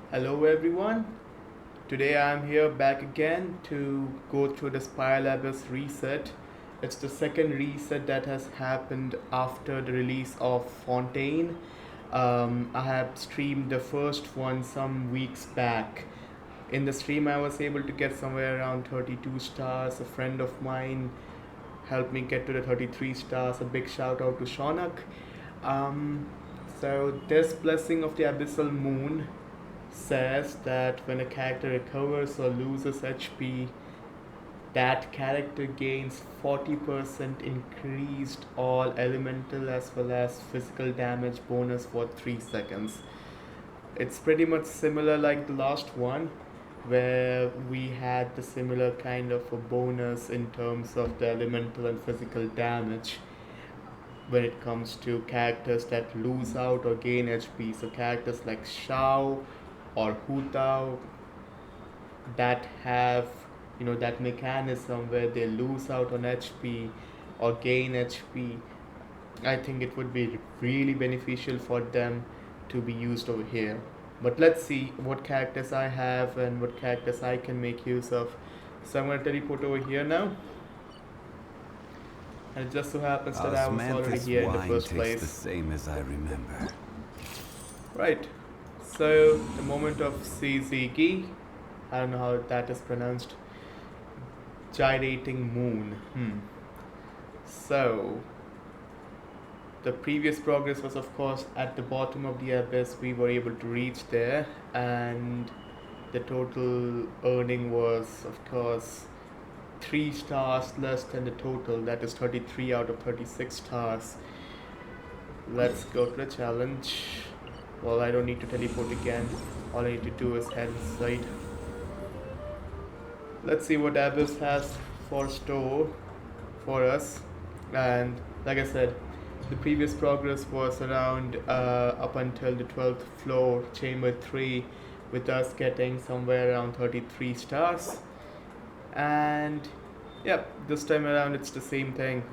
Hello everyone. Today I'm here back again to go through the Spiral Abyss reset. It's the second reset that has happened after the release of Fontaine. I have streamed the first one some weeks back. In the stream, I was able to get somewhere around 32 stars. A friend of mine helped me get to the 33 stars. A big shout out to Shaunak. Um, so, this blessing of the Abyssal Moon says that when a character recovers or loses HP, that character gains 40% increased all elemental as well as physical damage bonus for 3 seconds. It's pretty much similar like the last one, where we had the similar kind of a bonus in terms of the elemental and physical damage when it comes to characters that lose out or gain HP. So characters like Shao or Hu Tao that have that mechanism where they lose out on HP or gain HP, I think it would be really beneficial for them to be used over here. But let's see what characters I have and what characters I can make use of. So I'm going to teleport over here now. And it just so happens that I was already here in the first place. The same as I remember. Right. So the moment of Sizigi, I don't know how that is pronounced. Gyrating moon. So the previous progress was of course at the bottom of the abyss. We were able to reach there, and the total earning was of course 3 stars less than the total, that is 33 out of 36 stars. Let's go to the challenge. Well, I don't need to teleport again. All I need to do is head inside. Let's see what Abyss has for store for us. And like I said, the previous progress was around up until the 12th floor, chamber 3, with us getting somewhere around 33 stars. And yep, this time around it's the same thing,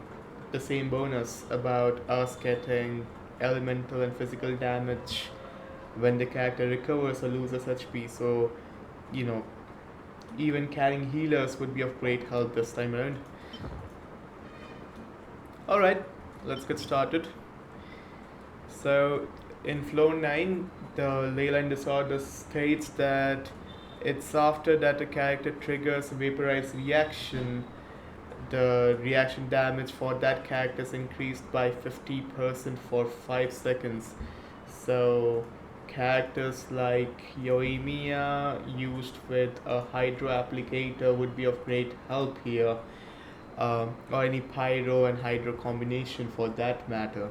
the same bonus about us getting elemental and physical damage when the character recovers or loses HP. So, even carrying healers would be of great help this time around. Alright, let's get started. So, in floor 9, the Ley Line Disorders states that it's after that a character triggers a vaporized reaction, the reaction damage for that character is increased by 50% for 5 seconds. So characters like Yoimiya used with a hydro applicator would be of great help here, or any pyro and hydro combination for that matter.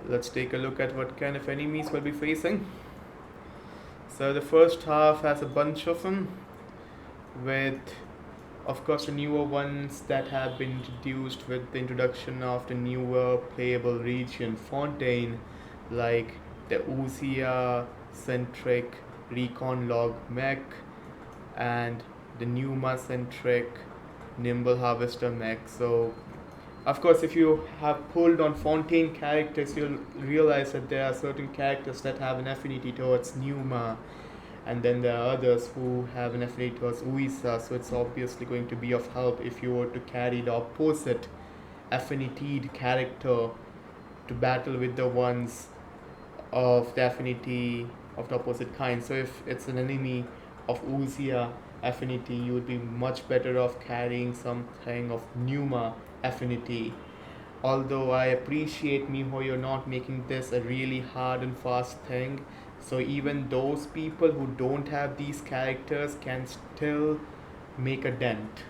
Let's take a look at what kind of enemies we'll be facing. So the first half has a bunch of them, with of course the newer ones that have been introduced with the introduction of the newer playable region Fontaine, like the Uzia centric recon log mech and the Numa centric nimble harvester mech. So of course, if you have pulled on Fontaine characters, you'll realize that there are certain characters that have an affinity towards Numa, and then there are others who have an affinity towards Uisa, so it's obviously going to be of help if you were to carry the opposite affinitied character to battle with the ones of the affinity of the opposite kind. So if it's an enemy of Uzia affinity, you would be much better off carrying something of Numa affinity. Although I appreciate Miho, you're not making this a really hard and fast thing, so even those people who don't have these characters can still make a dent.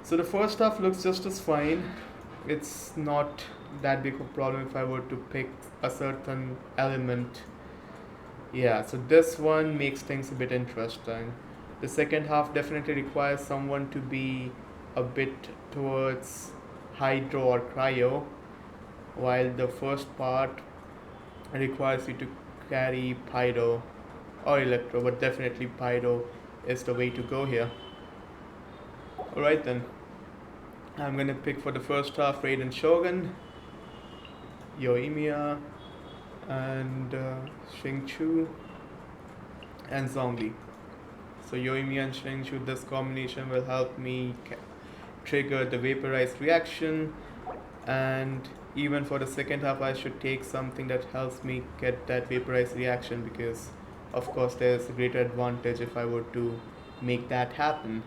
So the first half looks just as fine. It's not that big of a problem if I were to pick a certain element. Yeah, so this one makes things a bit interesting. The second half definitely requires someone to be a bit towards hydro or cryo, while the first part requires you to carry pyro or electro, but definitely pyro is the way to go here. Alright then, I'm gonna pick for the first half Raiden Shogun, Yoimiya, and Xingqiu, and Zhongli. So Yoimi and Xingqiu, this combination will help me trigger the vaporized reaction, and even for the second half I should take something that helps me get that vaporized reaction, because of course there's a greater advantage if I were to make that happen.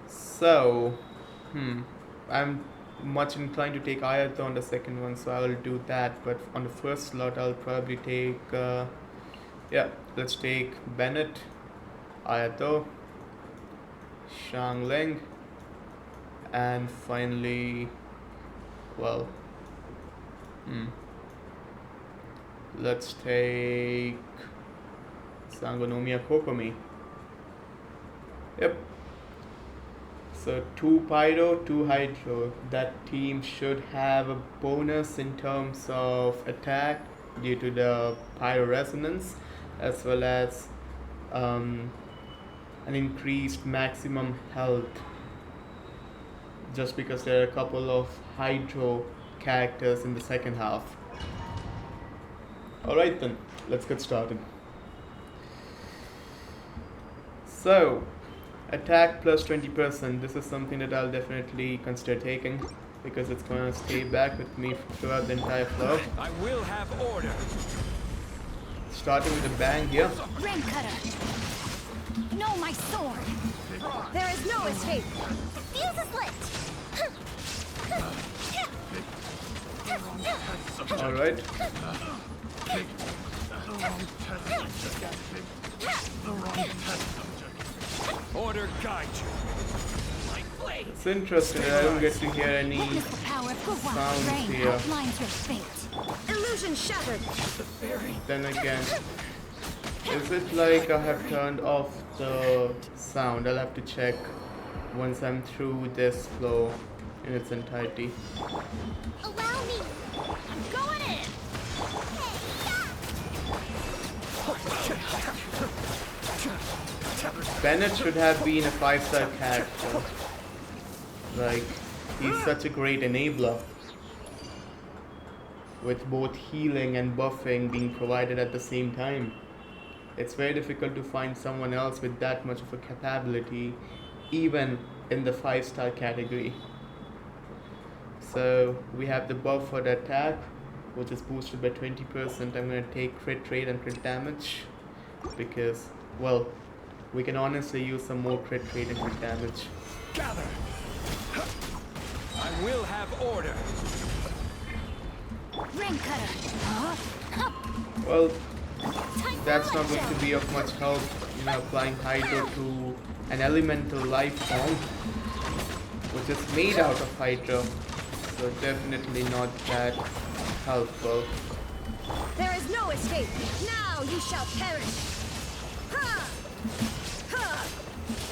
So I'm much inclined to take Ayato on the second one, so I will do that. But on the first slot I'll probably take let's take Bennett, Ayato, Shangling, and finally, well, let's take Sangonomiya Kokomi. Yep. So 2 Pyro, 2 Hydro. That team should have a bonus in terms of attack due to the Pyro Resonance, as well as an increased maximum health, just because there are a couple of Hydro characters in the second half. Alright then, let's get started. So, attack plus 20%. This is something that I'll definitely consider taking, because it's going to stay back with me throughout the entire flow. I will have order. Starting with a bang here. Rain cutter. No, my sword. There is no escape. Fuse is lit. Alright. Order guide you. It's interesting that I don't get to hear any Witness the power of Gawai. sounds Rain here. outlines your fate. Illusion shattered. Then again, is it like I have turned off the sound? I'll have to check once I'm through this flow in its entirety. Allow me. I'm going in. Bennett should have been a 5-star character. Like, he's such a great enabler, with both healing and buffing being provided at the same time. It's very difficult to find someone else with that much of a capability, even in the 5-star category. So we have the buff for the attack, which is boosted by 20%. I'm going to take crit rate and crit damage, because, well, we can honestly use some more crit rate and crit damage. Gather. I will have order. Rain cutter. Well, Time that's for not going to be of much help, applying Hydro to an elemental life form, which is made out of Hydro. So definitely not that helpful. There is no escape. Now you shall perish. Ha! Ha!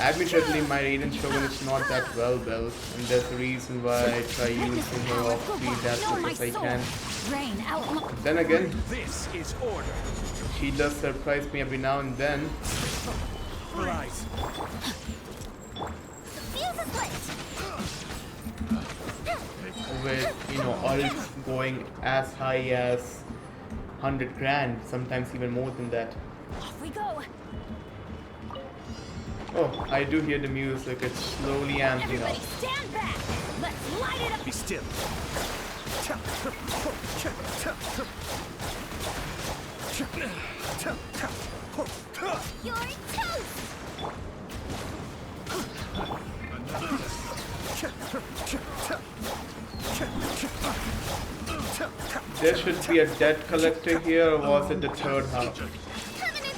Admittedly, my Raiden Shogun is not that well built, and there's a reason why I try using her off speed as much as I can. Rain out. Then again, This is order. she does surprise me every now and then. Rise. Fuse is lit. With ults going as high as 100 grand, sometimes even more than that. Off we go. Oh, I do hear the music. It's slowly amping Everybody up. stand back. Let's light it up. Be still. You're toast. There should be a debt collector here, or was it the third half?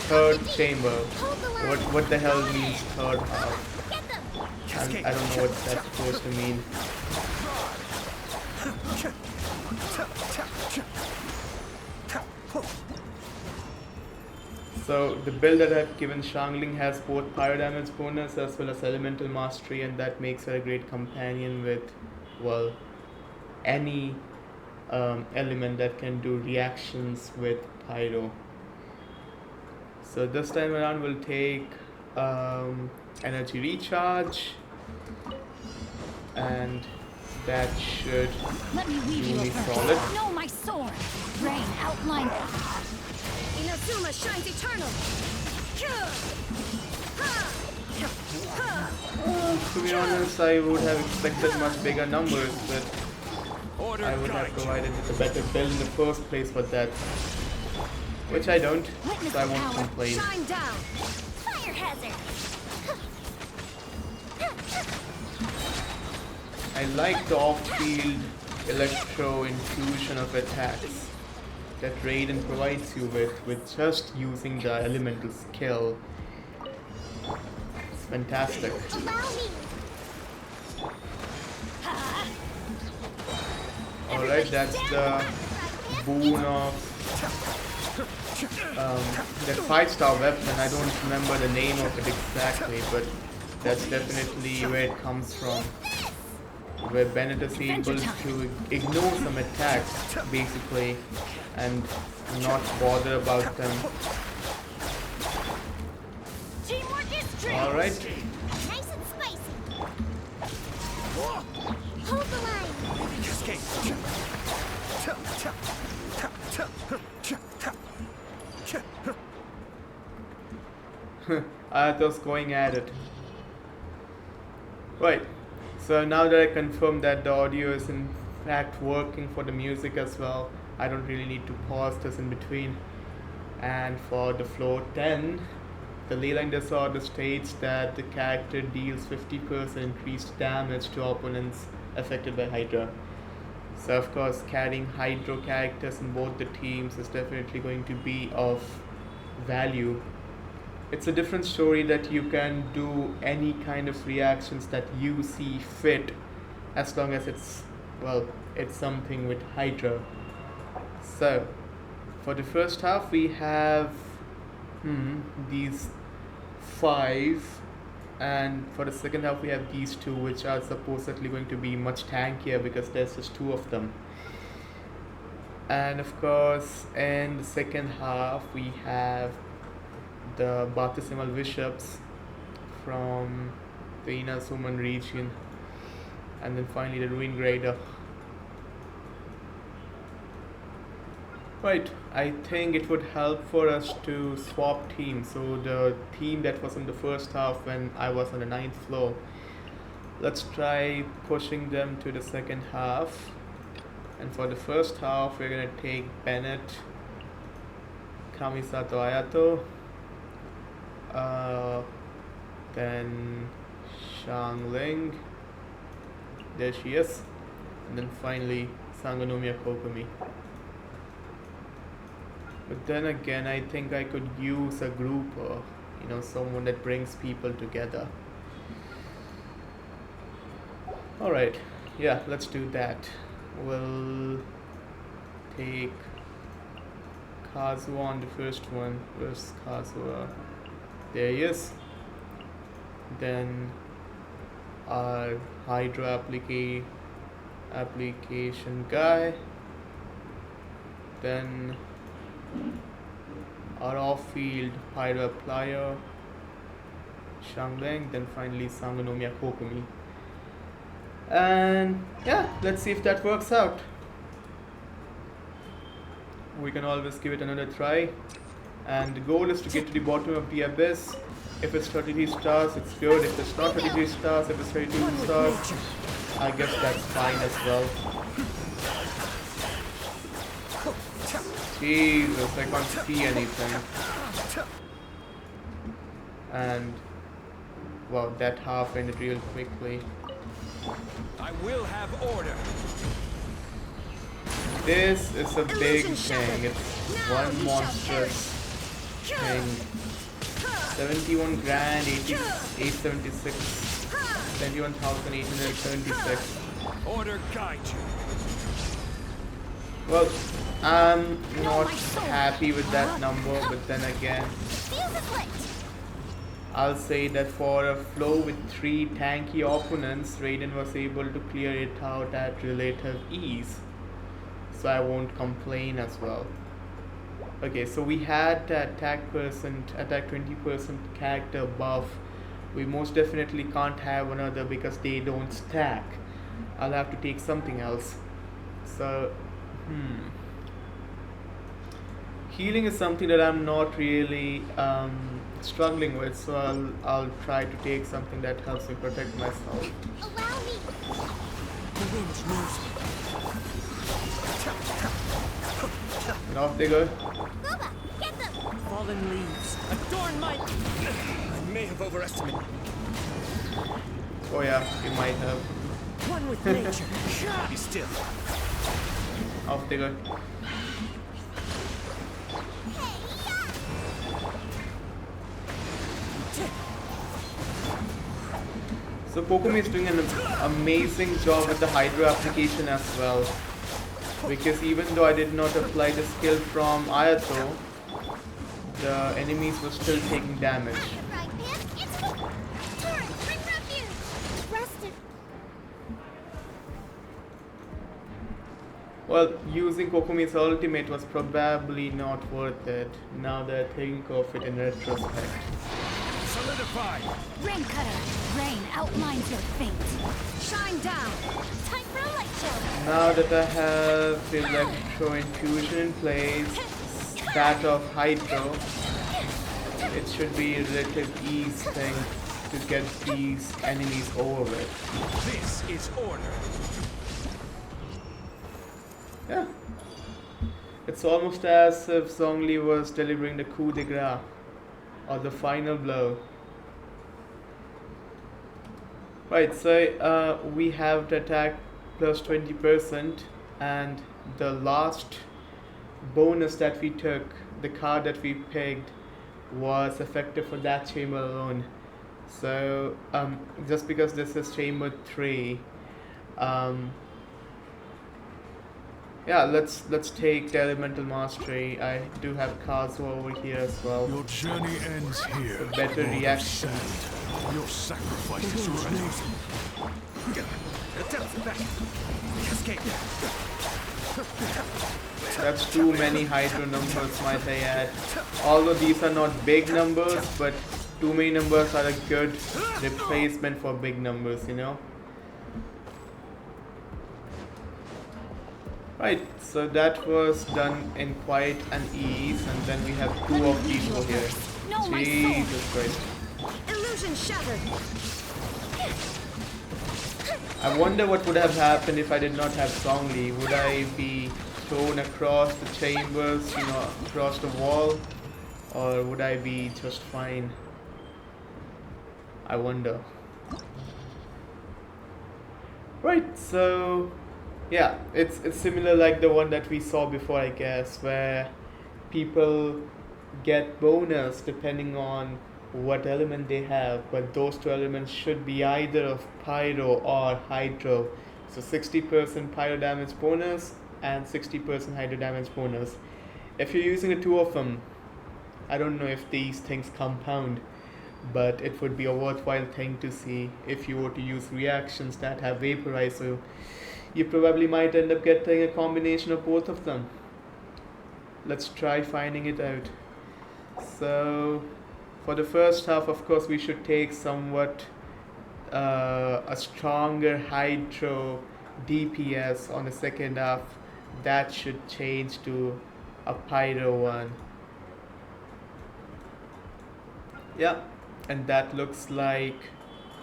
Third chamber. What the hell means third half? Get them. I don't know what that's supposed to mean. So the build that I've given Shangling has both pyro damage bonus as well as elemental mastery, and that makes her a great companion with, well, any element that can do reactions with pyro. So this time around we'll take energy recharge, and that should Let me weave do you me a solid. No, my sword. Rain outline. Karma shines eternal. To be honest, I would have expected much bigger numbers, but Order I would have guide you. provided a better build in the first place for that. Which I don't, Witness so I the won't power. complain. Shine down. Fire hazard. I like the off-field electro infusion of attacks that Raiden provides you with just using the elemental skill. It's fantastic. Allow me. Alright, that's the boon of that 5-star weapon. I don't remember the name of it exactly, but that's definitely where it comes from. Where Bennett is able to ignore some attacks, basically, and not bother about them. Teamwork is true. Alright, Nice and spicy. Hold the line. Escape. Ayatos going at it. Right, so now that I confirmed that the audio is in fact working for the music as well, I don't really need to pause this in between. And for the floor 10, the Ley Line Disorder states that the character deals 50% increased damage to opponents affected by Hydra. So of course, carrying Hydro characters in both the teams is definitely going to be of value. It's a different story that you can do any kind of reactions that you see fit, as long as it's something with Hydra. So for the first half we have these 5, and for the second half we have these 2, which are supposedly going to be much tankier because there's just 2 of them. And of course in the second half we have the baptismal bishops from the Inazuma region, and then finally the Ruin Grader. Right, I think it would help for us to swap teams. So the team that was in the first half when I was on the 9th floor, let's try pushing them to the second half. And for the first half we're gonna take Bennett, Kamisato Ayato, then Shangling, there she is, and then finally Sangonomiya Kokomi. But then again, I think I could use a grouper, someone that brings people together. Alright, yeah, let's do that. We'll take Kazuha on the first one. Where's Kazuha? There he is. Then our Hydra application guy. Then our off-field Pyro applier, Shangleng, then finally Sangonomiya Kokomi. And yeah, let's see if that works out. We can always give it another try. And the goal is to get to the bottom of the abyss. If it's 33 stars, it's good. If it's not 33 stars, if it's 32 stars, I guess that's fine as well. Jesus, I can't see anything. And wow, that half ended real quickly. I will have order. This is a big Illusion thing. shattered. It's Now one you shall monstrous thing. 71 grand, 876, 71,876. Order guide you. Well, I'm not happy with that number, but then again, Fuse is lit. I'll say that for a flow with 3 tanky opponents, Raiden was able to clear it out at relative ease. So I won't complain as well. Okay, so we had the attack 20% character buff. We most definitely can't have another because they don't stack. I'll have to take something else. So, Healing is something that I'm not really struggling with, so I'll try to take something that helps me protect myself. Allow me. The wind moves me. And off they go. Bubba, get them. Fallen leaves adorn my... I may have overestimated. Oh yeah, you might have. One with nature. Be still. Off they go. So Kokomi is doing an amazing job with the Hydro application as well. Because even though I did not apply the skill from Ayato, the enemies were still taking damage. Right, man. It's cool. Turret, bring refuge. Rusted. Well, using Kokomi's ultimate was probably not worth it, now that I think of it in retrospect. Solidify. Rain cutter. Rain outlines your fate. Shine down. Time for a light show. Now that I have Electro Infusion in place, stat of Hydro, it should be a relative ease thing to get these enemies over with. This is order. Yeah. It's almost as if Zhongli was delivering the coup de grace, or the final blow. Right, so we have the attack plus 20%, and the last bonus that we took, the card that we picked, was effective for that chamber alone. So just because this is chamber 3, yeah, let's take the elemental mastery. I do have Kazuo over here as well. Your journey ends here. A better Lord of reaction. Sand. Your sacrifice is ready. Escape. That's too many Hydro numbers, might I add. Although these are not big numbers, but too many numbers are a good replacement for big numbers, you know. Right, so that was done in quite an ease, and then we have 2 of these over here. No, my soul. Jesus Christ. Illusion shattered. I wonder what would have happened if I did not have Zhongli. Would I be thrown across the chambers, you know, across the wall? Or would I be just fine? I wonder. Right, so yeah, it's similar like the one that we saw before, I guess, where people get bonus depending on what element they have, but those 2 elements should be either of Pyro or Hydro. So 60% Pyro damage bonus and 60% Hydro damage bonus. If you're using the 2 of them, I don't know if these things compound, but it would be a worthwhile thing to see if you were to use reactions that have Vaporize. So you probably might end up getting a combination of both of them. Let's try finding it out. So for the first half, of course, we should take somewhat a stronger Hydro DPS. On the second half, that should change to a Pyro one. Yeah, and that looks like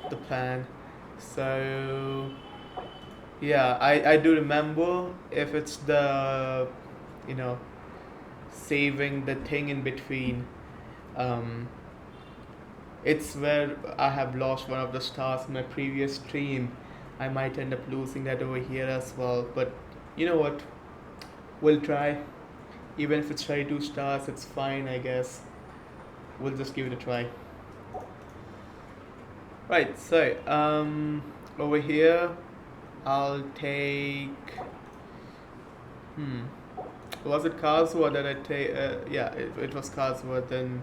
the plan. So yeah, I do remember if it's the, you know, saving the thing in between, it's where I have lost one of the stars in my previous stream. I might end up losing that over here as well, but you know what, we'll try. Even if it's 32 stars, it's fine, I guess. We'll just give it a try. Right, so over here I'll take was it Kazuo that I take? Yeah, it was Kazuo, then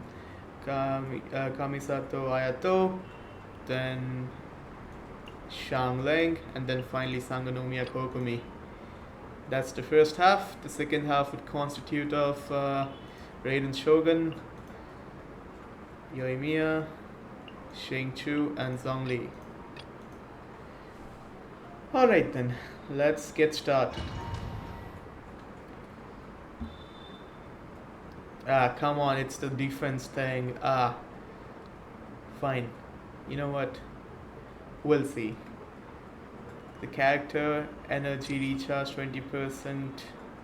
Kamisato Ayato, then Xiangleng, and then finally Sangonomiya Kokomi. That's the first half. The second half would constitute of Raiden Shogun, Yoimiya, Shengchu, and Zhongli. Alright then, let's get started. Ah, come on, it's the defense thing. Ah, fine. You know what? We'll see. The character energy recharge 20%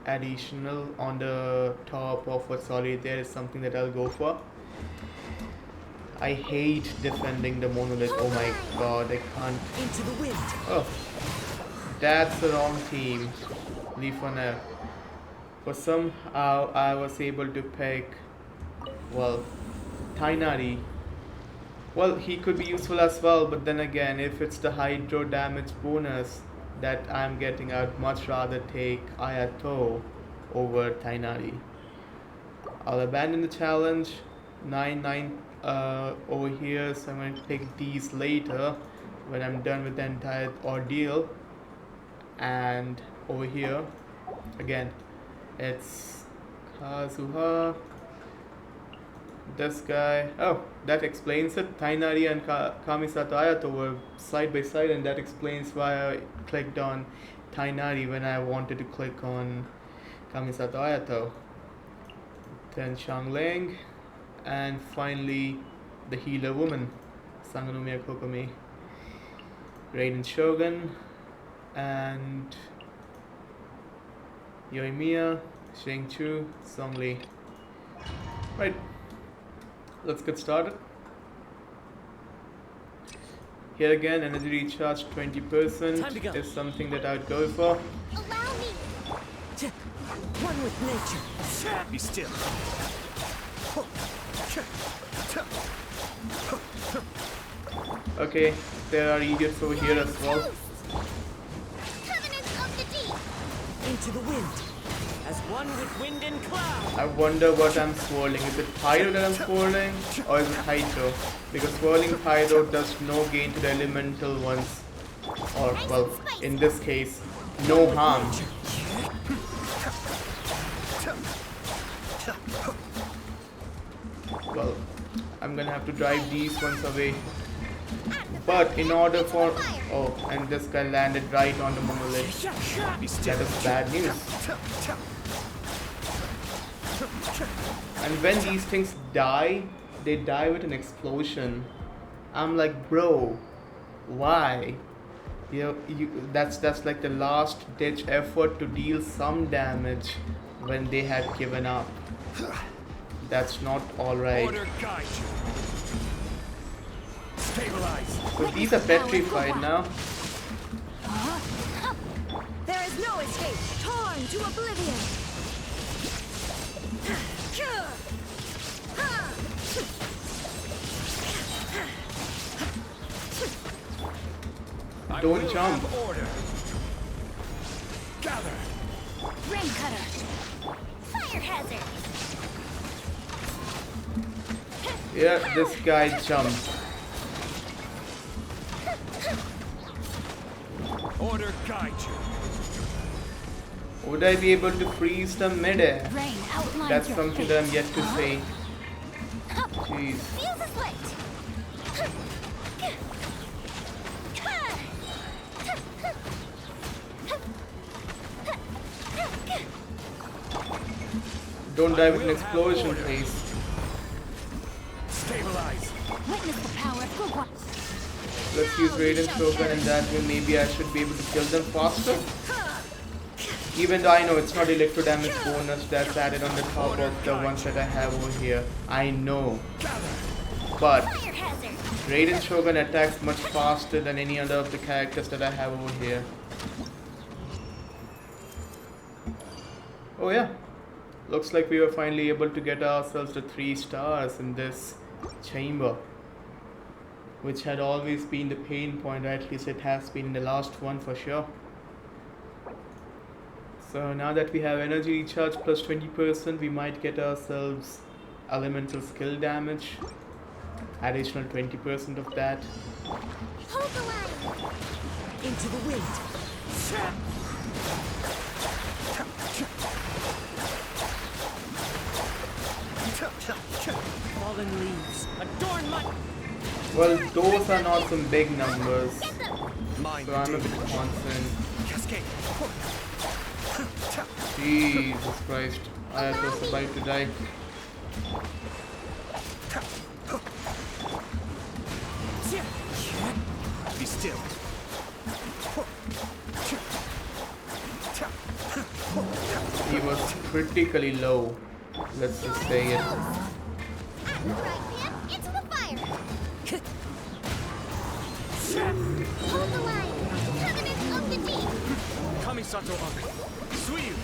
additional on the top of what's already there is something that I'll go for. I hate defending the monolith. Oh my god, I can't. Into the wind. Oh, that's the wrong team. Leave for now. For somehow I was able to pick, well, Tainari. Well, he could be useful as well, but then again, if it's the hydro damage bonus that I'm getting, I'd much rather take Ayato over Tainari. I'll abandon the challenge. 9 over here, so I'm going to pick these later when I'm done with the entire ordeal. And over here, again, it's Kazuha. This guy. Oh, that explains it. Tainari and Kamisato Ayato were side by side, and that explains why I clicked on Tainari when I wanted to click on Kamisato Ayato. Then Xiangling, and finally the healer woman, Sangonomiya Kokomi. Raiden Shogun, and Yoimiya, Shengchu, Songli. Right. Let's get started. Here again, energy recharge 20% is something that I would go for. Allow me. One with nature. Be still. Okay, there are idiots over here as well. Covenant of the deep. Into the wind. As one with wind and cloud. I wonder what I'm swirling. Is it Pyro that I'm swirling, or is it Hydro? Because swirling Pyro does no gain to the elemental ones. Or, well, in this case, no harm. Well, I'm gonna have to drive these ones away. But in order for... Oh, and this guy landed right on the monolith. That is bad news. And when these things die, they die with an explosion. I'm like, bro, why? That's like the last ditch effort to deal some damage when they had given up. That's not alright. Order guide you. Stabilize. So these are petrified now. There is no escape. Torn to oblivion. Don't jump. Order. Gather. Rain cutter. Fire hazard. Yeah, this guy jumped. Order guide you. Would I be able to freeze them midair? Rain outlines That's your something fate. that I'm yet to say. Jeez. Fuse is lit. Don't die with an explosion, please. Stabilize. Witness the power of Gugwa. Let's use Radiant Token, and that way maybe I should be able to kill them faster. Even though I know it's not electro damage bonus that's added on the top of the ones that I have over here. I know. But Fire hazard. Raiden Shogun attacks much faster than any other of the characters that I have over here. Oh yeah. Looks like we were finally able to get ourselves to 3 stars in this chamber, which had always been the pain point, or at least it has been in the last one for sure. So now that we have energy recharge plus 20%, we might get ourselves elemental skill damage, additional 20% of that. Hold the line. Into the wind. Fallen leaves. Adorn my... Well, those are not some big numbers, Mind so I'm a bit concerned. Jesus Christ, I was about to die. critically low. Let's just say it. Right, man, into the fire. Hold the line. Covenant of the deep. Kamisato Abe. Suiyu.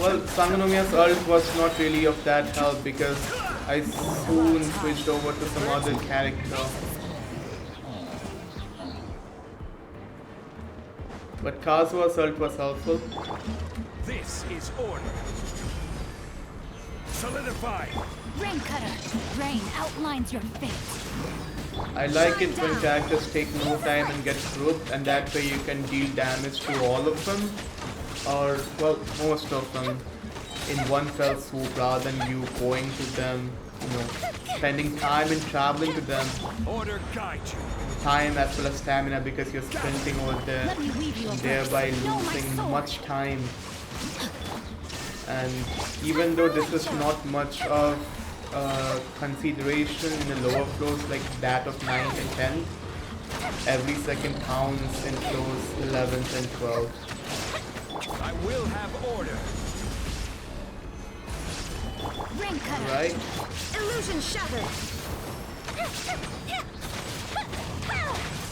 Well, Sangonomiya's ult was not really of that help because I soon switched over to some other character. But Kazuha's ult was helpful. This is order. Solidify. Rain Cutter. Rain outlines your fate. I like it when characters take no time and get grouped, and that way you can deal damage to all of them, or well, most of them, in one fell swoop rather than you going to them, spending time and traveling to them, Order guide you. time as well as stamina because you're sprinting over there, Let me weave you a thereby verse. Know my losing sword. much time. And even though this is not much of consideration in the lower floors like that of 9 and 10, every second counts in floors 11 and 12. I will have order. Rain Cutter. Right? Illusion shattered.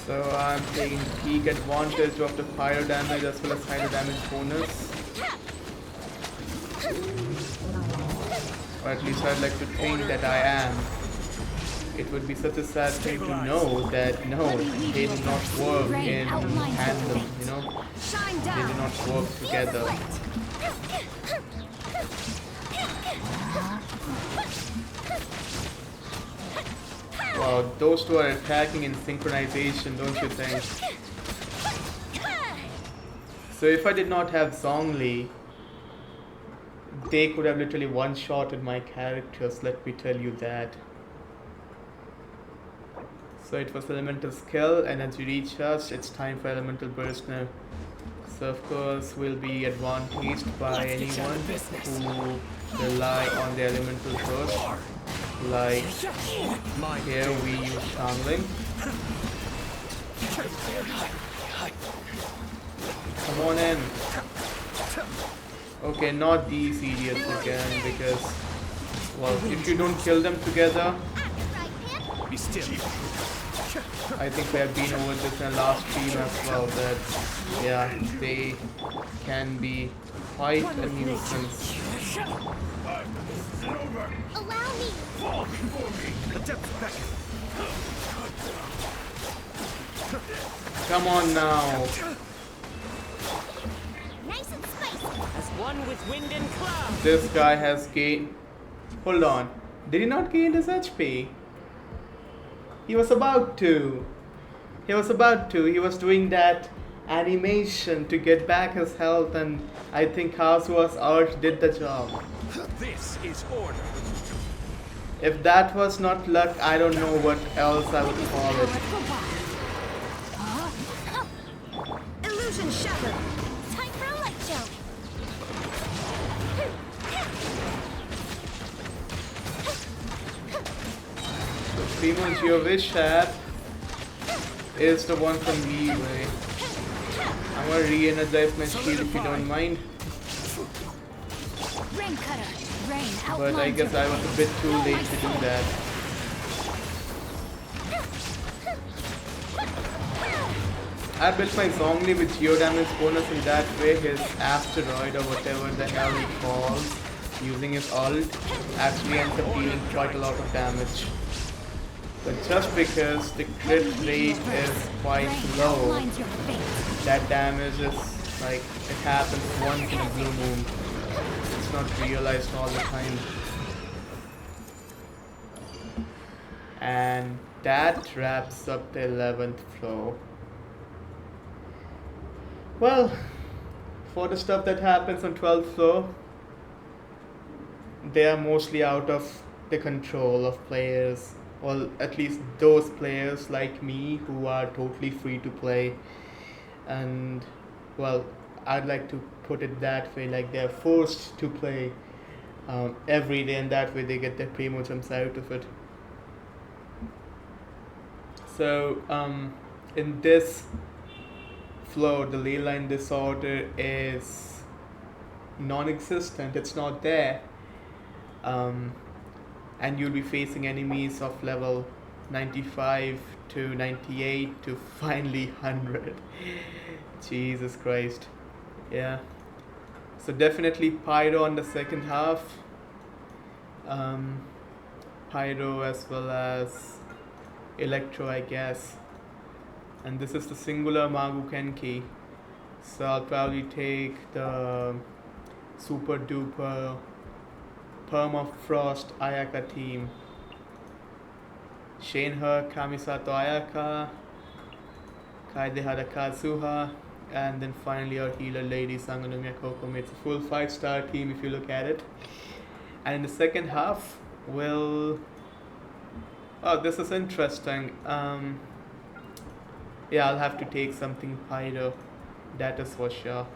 So I'm taking peak advantage of the fire damage as well as hydro damage bonus. Or at least I'd like to think that I am. It would be such a sad thing to know that no, they do not work in tandem, Shine They down. do not work together. Wow, those two are attacking in synchronization, don't you think? So if I did not have Zhongli, they could have literally one-shotted my characters, let me tell you that. So it was elemental skill, energy recharge, it's time for elemental burst now. So of course we'll be advantaged by anyone who rely on the elemental burst. Like here we use Shangling. Come on in. Okay, not these idiots again because, well, if you don't kill them together, Be still. I think we have been over this in the last stream as well, that, yeah, they can be quite a nuisance. Allow me. Adept beckon. Come on now. Nice and spicy. As one with wind and cloud. This guy has gained... Hold on. Did he not gain his HP? He was about to. He was doing that animation to get back his health, and I think Kazuha's art did the job. This is order. If that was not luck, I don't know what else I would call it. Illusion shattered. Time for a light show. The Primo Geowish hat is the one from Leeway. I'm gonna re-energize my shield if you don't mind. Rain Cutter. Rain outlines But I guess your I was a bit too late to do that. I built my Zhongli with geo damage bonus, in that way his asteroid or whatever the hell he calls, using his ult, actually ends up dealing quite a lot of damage. But just because the crit rate is quite rain low, outlines your fate. that damage is like, it happens once in a blue moon. It's not realized all the time. And that wraps up the 11th floor. Well, for the stuff that happens on 12th floor, they are mostly out of the control of players. Well, at least those players like me who are totally free to play. And, well, I'd like to put it that way, like they're forced to play every day, and that way they get their primo jumps out of it. So, in this flow, the Ley Line Disorder is non-existent. It's not there. And you'll be facing enemies of level 95 to 98 to finally 100. Jesus Christ. Yeah. So definitely Pyro on the second half. Pyro as well as Electro, I guess. And this is the singular Magu Kenki. So I'll probably take the super duper Permafrost Ayaka team. Shenhe, Kamisato Ayaka, Kaidehara Kazuha, and then finally our healer lady Sangonomiya Kokomi. It's a full 5-star team if you look at it. And in the second half, we'll... Oh, this is interesting. Yeah, I'll have to take something Pyro. That is for sure.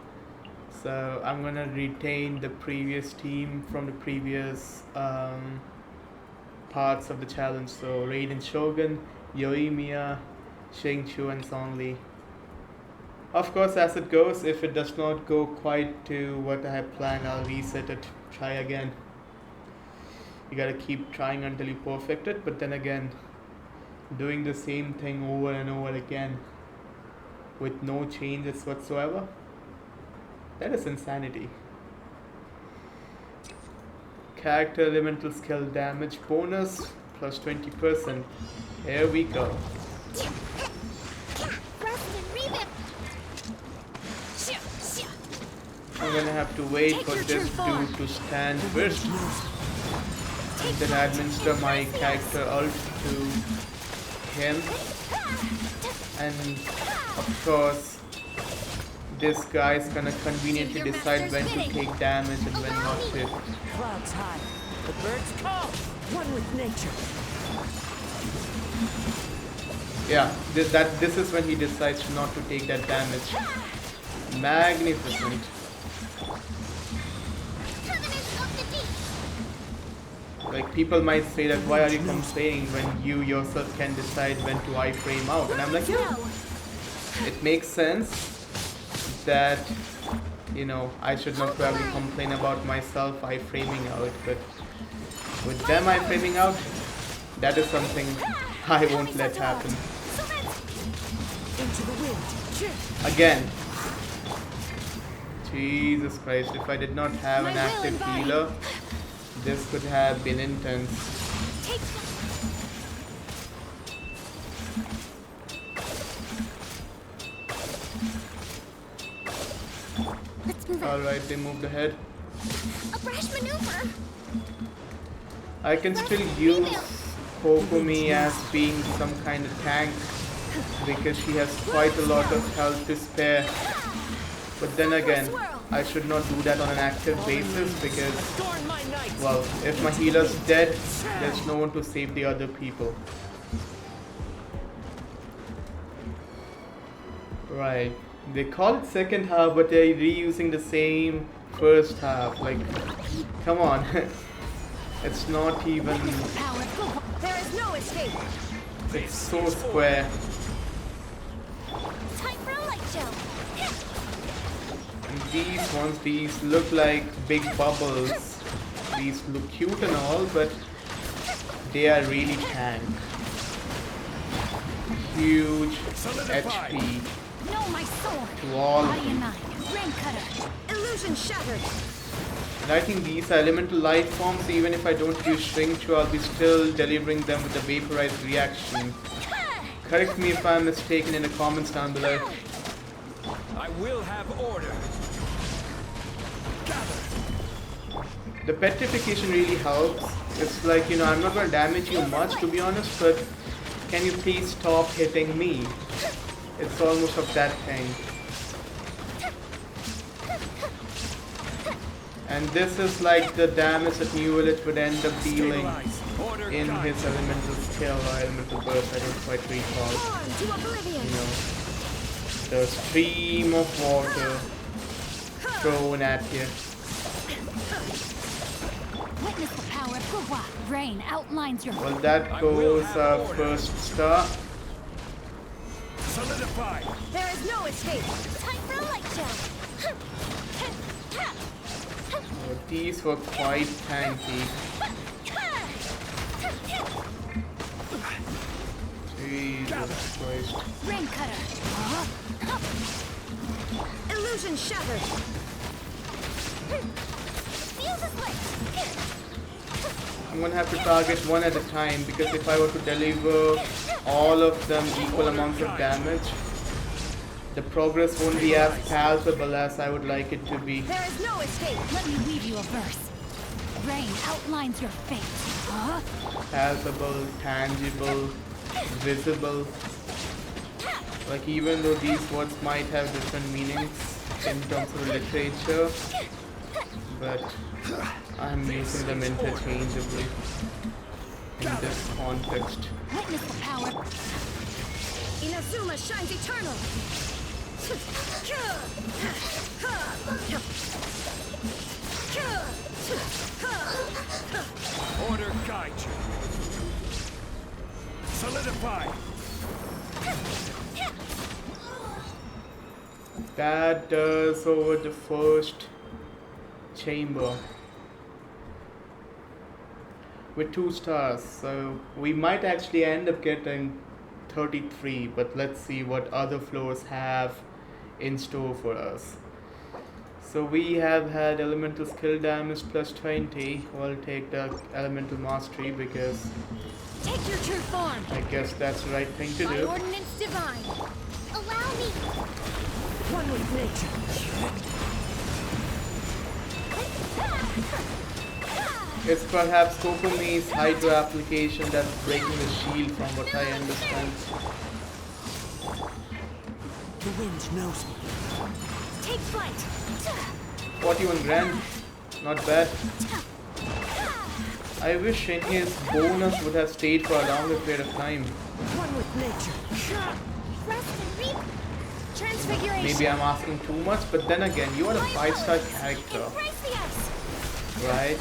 So I'm gonna retain the previous team from the previous parts of the challenge. So Raiden Shogun, Yoimiya, Shengchu, and Songli. Of course, as it goes, if it does not go quite to what I have planned, I'll reset it, try again. You gotta keep trying until you perfect it, but then again, doing the same thing over and over again with no changes whatsoever, that is insanity. Character elemental skill damage bonus plus 20%. Here we go. I'm gonna have to wait for this dude to stand first, and then administer my character ult to him. And of course, this guy's gonna conveniently decide when to take damage and when not to. Clouds high, the birds call. One with nature. Yeah, this is when he decides not to take that damage. Magnificent. Like, people might say that why are you complaining when you yourself can decide when to iframe out? And I'm like, yeah, it makes sense that, you know, I should not probably complain about myself iframing out, but with them iframing out, that is something I won't let happen. Again. Jesus Christ, if I did not have an active healer, this could have been intense. Alright, they moved ahead. A brash maneuver. I can still use Kokomi as being some kind of tank because she has quite a lot of health to spare. But then again, I should not do that on an active basis because, well, if my healer's dead, there's no one to save the other people. Right. They call it second half, but they're reusing the same first half. Like, come on. It's not even... There is no escape. It's so square. Time for a light show. And these ones, these look like big bubbles. These look cute and all, but they are really tank. Huge HP. No, my sword. To all. Body and mind. Rain cutter. Illusion shattered. And I think these are elemental life forms. Even if I don't use Shrinkchu, I'll be still delivering them with the vaporized reaction. Correct me if I'm mistaken in the comments down below. I will have order. The petrification really helps. It's like, you know, I'm not going to damage you much to be honest, but can you please stop hitting me? It's almost of that thing. And this is like the damage that New Village would end up dealing in his elemental skill or elemental burst, I don't quite recall. You know, the stream of water thrown at you. Witness the power of Gugwa. Rain outlines your... Well, that goes our first star. Solidify. There is no escape. Time for a light show. These were quite tanky. Jesus Christ. Rain cutter. Illusion shattered. Fuse is lit. I'm gonna have to target one at a time because if I were to deliver all of them equal amounts of damage, the progress won't be as palpable as I would like it to be. There is no escape. Let me weave you a verse. Rain outlines your fate. Huh? Palpable, tangible, visible. Like even though these words might have different meanings in terms of literature, but I'm using them interchangeably in this context. Witness the power. Inazuma shines eternal. Order guide you. Solidify. That does over the first chamber with 2 stars, so we might actually end up getting 33, but let's see what other floors have in store for us. So we have had elemental skill damage plus 20. We'll take the elemental mastery because Take your true form. I guess that's the right thing to By do. ordinance divine. Allow me. One with nature. It's perhaps Kokomi's Hydra application that's breaking the shield from what I understand. The wind knows me. Take flight. 41 grand, not bad. I wish his bonus would have stayed for a longer period of time. One with nature. Rest and reap. Transfiguration. Maybe I'm asking too much, but then again, you are a 5-star character, Embrace the ice. right?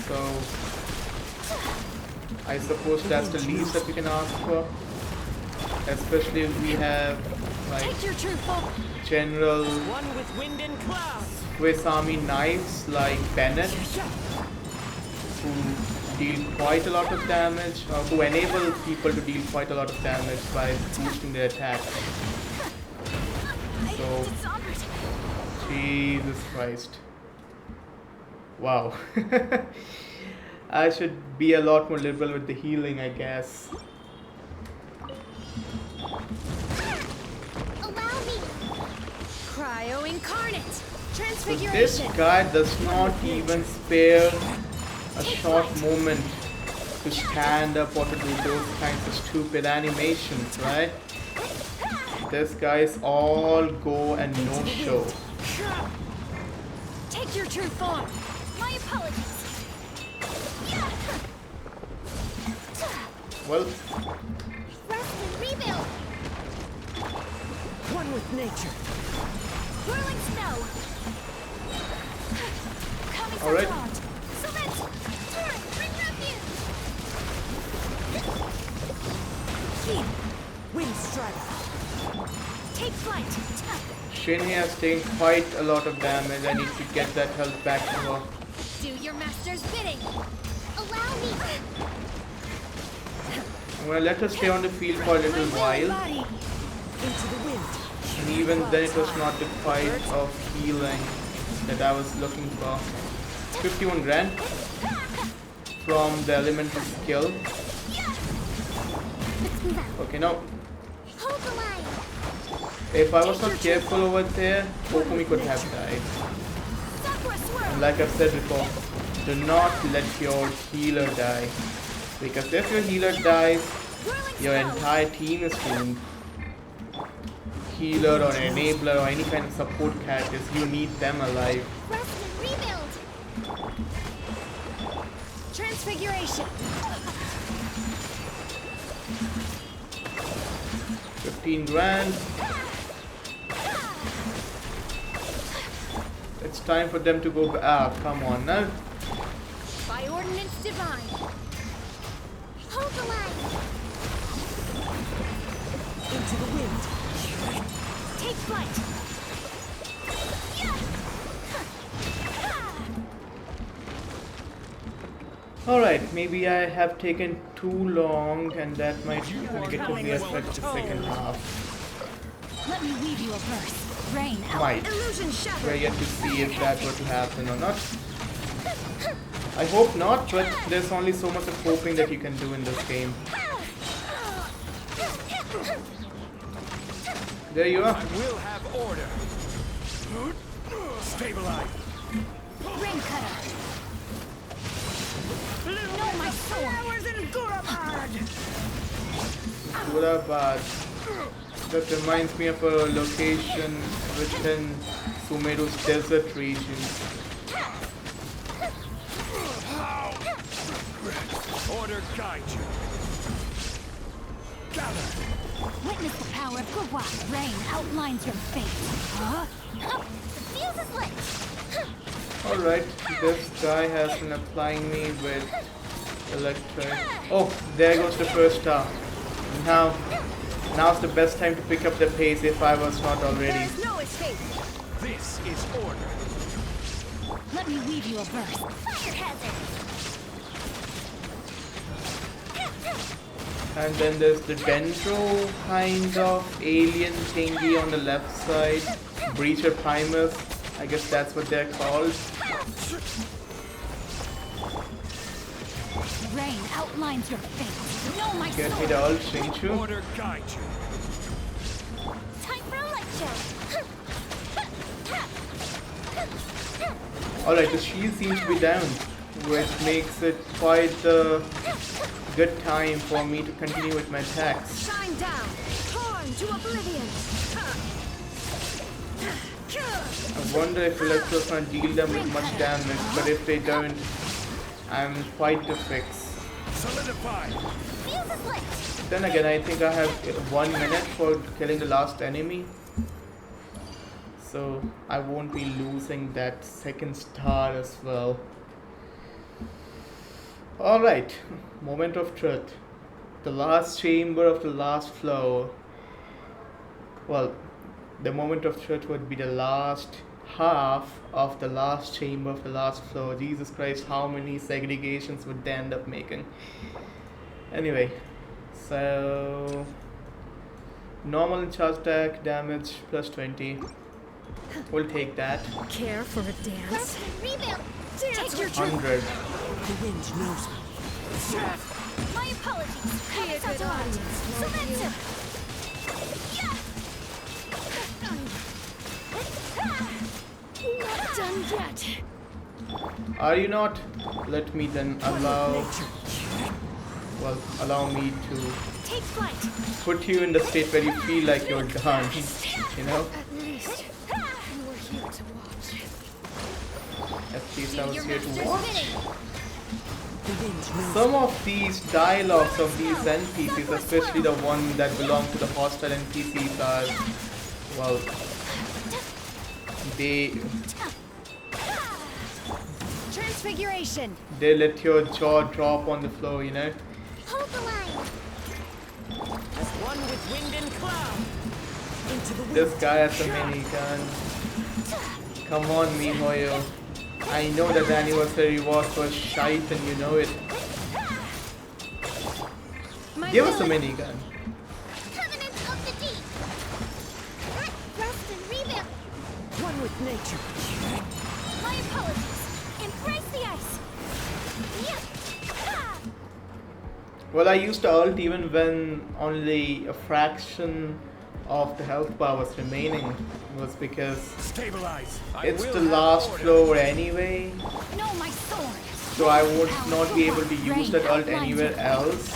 So, I suppose that's the least that we can ask for. Especially if we have, like, Take your true form. general One with wind and cloud. Swiss Army knives like Bennett, who deal quite a lot of damage, or who enable people to deal quite a lot of damage by boosting their attack. So, Jesus Christ. Wow. I should be a lot more liberal with the healing, I guess. Allow me. Cryo incarnate. So Transfiguration. this guy does not even spare a short moment to stand up or to do those kinds of stupid animations, right? This guy is all go and no show. Take your true form. My apologies. Well, Rest and rebuild. One with nature. Whirling snow. Coming All right. from Cement. Turret. Bring refuge. Keep. Wind strike. Take flight. Shinny has taken quite a lot of damage. I need to get that health back to her. Do your master's bidding. Allow me. I'm gonna let her stay on the field for a little while. Body. Into the wind. And even then it was not the fight of healing that I was looking for. 51 grand from the elemental skill. Okay, now Hold the line. if I was not careful over there, Kokomi could have died. Sakura swirl. And like I've said before, do not let your healer die. Because if your healer dies, Whirling your snow. entire team is doomed. Healer or enabler or any kind of support characters, you need them alive. Rest and rebuild. Transfiguration. 15 grand. It's time for them to go back. Ah, come on now. By ordinance divine. Hold the line. Into the wind. Take flight. Alright, maybe I have taken too long and that might negatively affect the second half. Let me weave you a verse. Rain out. Might. Illusion We're shattered. yet to see if that were to happen or not. I hope not, but there's only so much of hoping that you can do in this game. There you are. I will have order. Stabilize. Rain cutter. No, my sword. Flowers in Gurabad. Gurabad. That reminds me of a location within Sumeru's desert region. Order guide you. Gather. Witness the power of Gurwa. Rain outlines your fate. Huh? The fuse is lit. Alright, this guy has been applying me with electric. Oh, there goes the first star. Now's the best time to pick up the pace if I was not There already. is no escape. This is order. Let me weave you a verse. Fire hazard. And then there's the Dendro kind of alien thingy on the left side. Breacher Primus. I guess that's what they're called. Rain outlines your fate. No, my Get sword. hit all, Shinchu. Order guide you. Time for a light show. Alright, the shield seems to be down, which makes it quite a good time for me to continue with my attacks. Shine down. Torn to oblivion. I wonder if Electros can deal them with much damage, but if they don't, I'm quite to fix. Solidify. Fuse is lit. Then again, I think I have 1 minute for killing the last enemy. So I won't be losing that second star as well. Alright, moment of truth. The last chamber of the last floor. Well, the moment of truth would be the last half of the last chamber of the last floor. Jesus Christ, how many segregations would they end up making? Anyway, so normal charge attack damage plus 20. We'll take that. Care for a dance? Rebuild. Dance your truth. 100. The wind knows me. My apologies. Be a good audience, won't you? Not done yet. Are you not? Let me then allow me to Take flight. put you in the state where you feel like you're done. You know? At least you were here to watch. At least I was Your here to master's watch. bidding. The wind knows Some of these dialogues of these NPCs, especially the one that belong to the hostile NPCs, are, well, Transfiguration. they let your jaw drop on the floor, you know? Hold the line. as one with wind and cloud. Into the wind. This guy has a minigun. Come on, Mihoyo. I know that the anniversary was for shite and you know it. My Give us a villain. minigun. Covenant of the deep. Rest and rebuild. One with nature. My apologies. Embrace the ice. Yeah. Well, I used to ult even when only a fraction of the health bar was remaining. Was because Stabilize. I it's will the have last order. floor anyway. No, my sword. So I would not be able to use that ult anywhere else.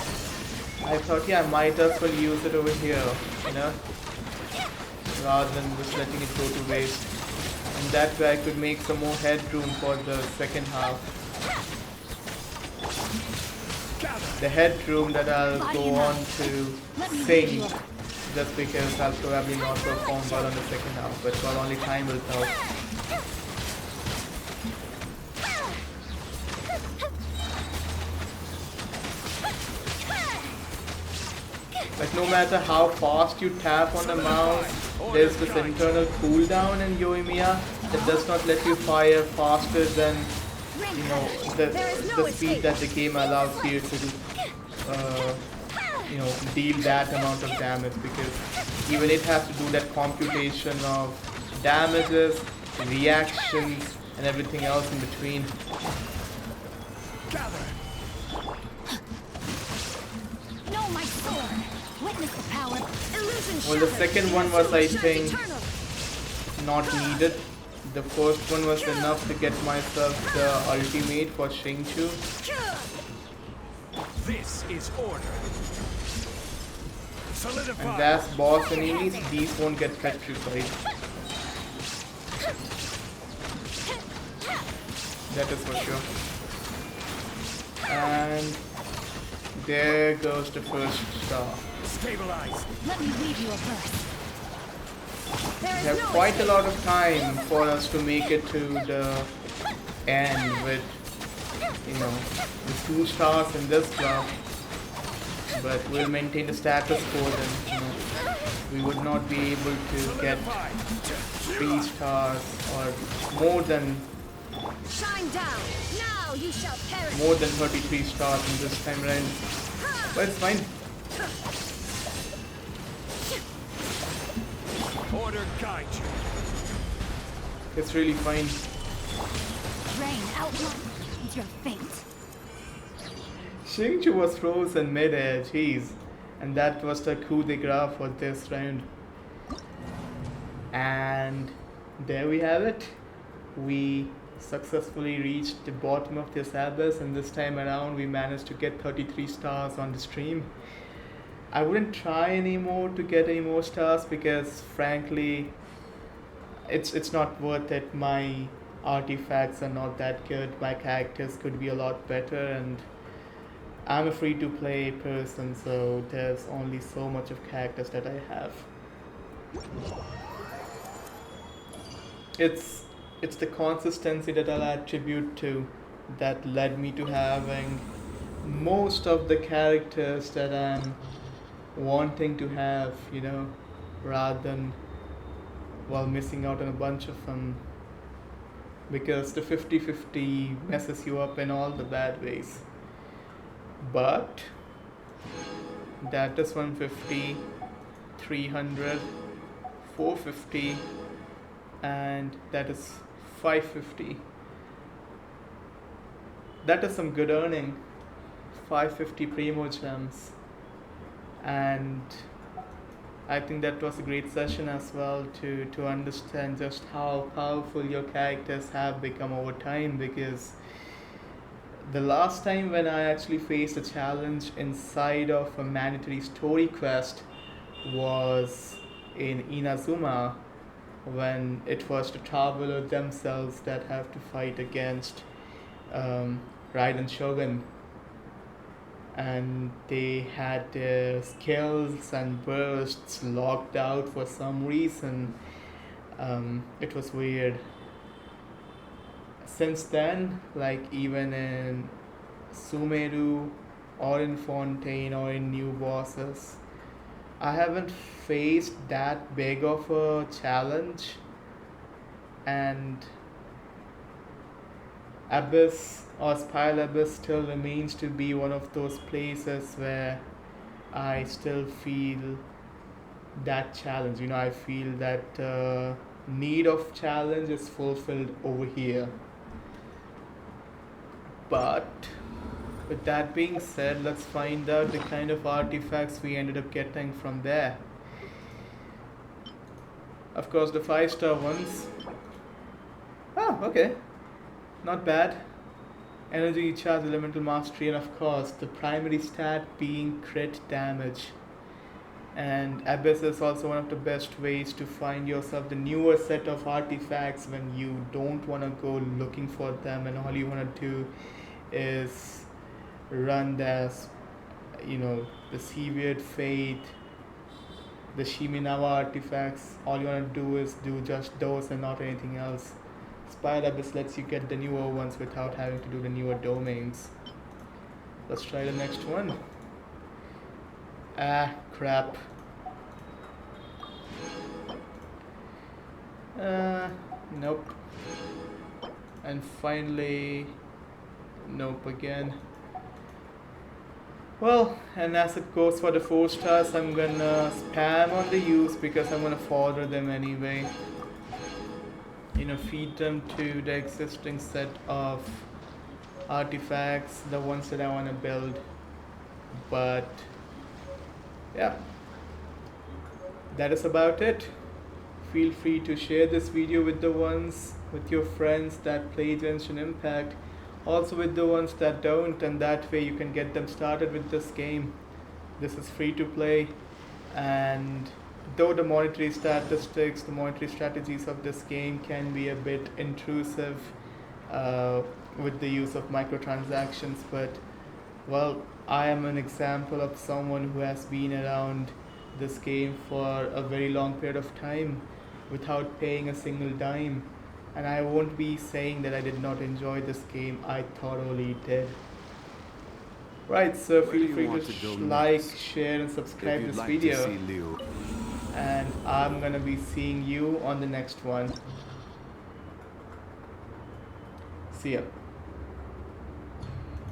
I thought, yeah, I might as well use it over here, you know, rather than just letting it go to waste. And that way I could make some more headroom for the second half. The headroom that I'll go on to sing, just because I'll probably not perform well on the second half, but well, only time will tell. Like no matter how fast you tap on the mouse, there's this internal cooldown in Yoimiya that does not let you fire faster than you know, the speed that the game allows you to uh, you know, deal that amount of damage, because even it has to do that computation of damages, reactions, and everything else in between. Gather. Know my sword. Witness the power. Illusion Well, the shattered. second one was, I Shines think, eternal. not needed. The first one was enough to get myself the ultimate for Xingqiu. This is order. Solidify. And as boss enemies, these won't get petrified. That is for sure. And there goes the first star. Stabilize. Let me read you a verse. There We is have no quite a escape. lot of time for us to make it to the end with, you know, the 2 stars in this club. But we'll maintain the status quo then, you know. We would not be able to get Solidify. 3 stars or more than Shine down. Now you shall perish. 33 stars in this time round. But it's fine. Order guide you. It's really fine. Rain outlines your fate. Xingqiu was frozen mid-air, jeez. And that was the coup de grace for this round. And there we have it. We successfully reached the bottom of this abyss, and this time around we managed to get 33 stars on the stream. I wouldn't try anymore to get any more stars because frankly it's not worth it. My artifacts are not that good. My characters could be a lot better, and I'm a free to play person, so there's only so much of characters that I have. It's the consistency that I'll attribute to that led me to having most of the characters that I'm wanting to have, you know, rather than, well, missing out on a bunch of them, because the 50-50 messes you up in all the bad ways. But that is 150, 300, 450, and that is 550. That is some good earning. 550 primo gems. And I think that was a great session as well to understand just how powerful your characters have become over time, because the last time when I actually faced a challenge inside of a mandatory story quest was in Inazuma, when it was the traveler themselves that have to fight against Raiden Shogun, and they had their skills and bursts locked out for some reason. It was weird. Since then, like even in Sumeru or in Fontaine or in new bosses, I haven't faced that big of a challenge, and Abyss or Spiral Abyss still remains to be one of those places where I still feel that challenge. You know, I feel that need of challenge is fulfilled over here. But with that being said, let's find out the kind of artifacts we ended up getting from there. Of course, the 5-star ones. Oh, okay. Not bad. Energy, charge, elemental mastery, and of course, the primary stat being crit damage. And Abyss is also one of the best ways to find yourself the newer set of artifacts when you don't want to go looking for them, and all you want to do is run as, you know, the Severed Fate, the Shiminawa artifacts. All you want to do is do just those and not anything else. Spiral Abyss lets you get the newer ones without having to do the newer domains. Let's try the next one. Ah, crap. Nope. And finally, Nope again. Well, and as it goes for the 4 stars, I'm gonna spam on the use because I'm gonna fodder them anyway. You know, feed them to the existing set of artifacts, the ones that I want to build. But yeah, that is about it. Feel free to share this video with your friends that play Genshin Impact, also with the ones that don't, and that way you can get them started with this game. This is free to play, and though the monetary statistics, the monetary strategies of this game can be a bit intrusive with the use of microtransactions, but well, I am an example of someone who has been around this game for a very long period of time without paying a single dime, and I won't be saying that I did not enjoy this game. I thoroughly did. Right, so Where do feel you free want to to go like, next? share and If subscribe you'd this like video, to see Liu, and I'm gonna be seeing you on the next one. See ya.